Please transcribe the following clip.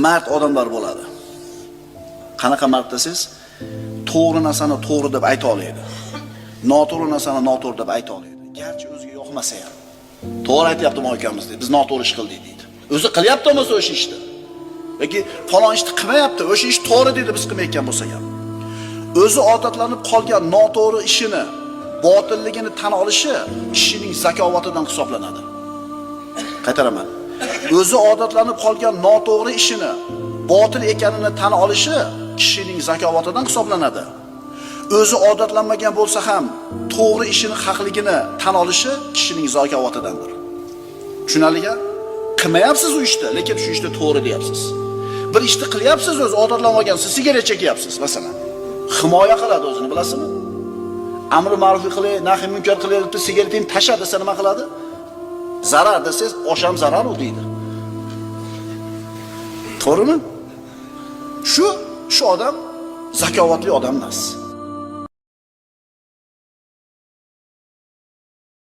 mard odamlar bo'ladi. Qanaqa mard desiz, to'g'ri narsani to'g'ri deb ayta oladi. Noto'g'ri narsani noto'g'ri deb ayta oladi. Garchi o'ziga yoqmasa ham. To'g'ri aytayaptimi akamiz deydi. Biz noto'g'ri ish qildik deydi. O'zi qilyaptimi o'sha ishni? Yoki falon ishni qilmayapti, o'sha ish to'g'ri deydi biz qilmayotgan bo'lsak ham. O'zi odatlanib qolgan noto'g'ri ishini, botilligini tan olishi kishining zakovatidan hisoblanadi. Qaytaraman. O'zi odatlanib qolgan noto'g'ri ishini, botil ekanini tan olishi kishining zakovatidan hisoblanadi. O'zi odatlanmagan bo'lsa ham to'g'ri ishini haqligini tan olishi kishining zakovatidandir. Tushunarlimi? Qilmayapsiz u ishni, lekin shu ishni to'g'ri deyapsiz. Bir ishni qilyapsiz, o'zi odatlanmagansiz, sigaret chekyapsiz, masalan. Himoya qiladi o'zini, bilasizmi? Amri ma'ruf qilay, nahi munkar qilay deb sigaretni tashlab desa nima qiladi? Zarar desangiz, osham zarar u deydi. To'g'rimi? Shu odam zakovatli odam emas.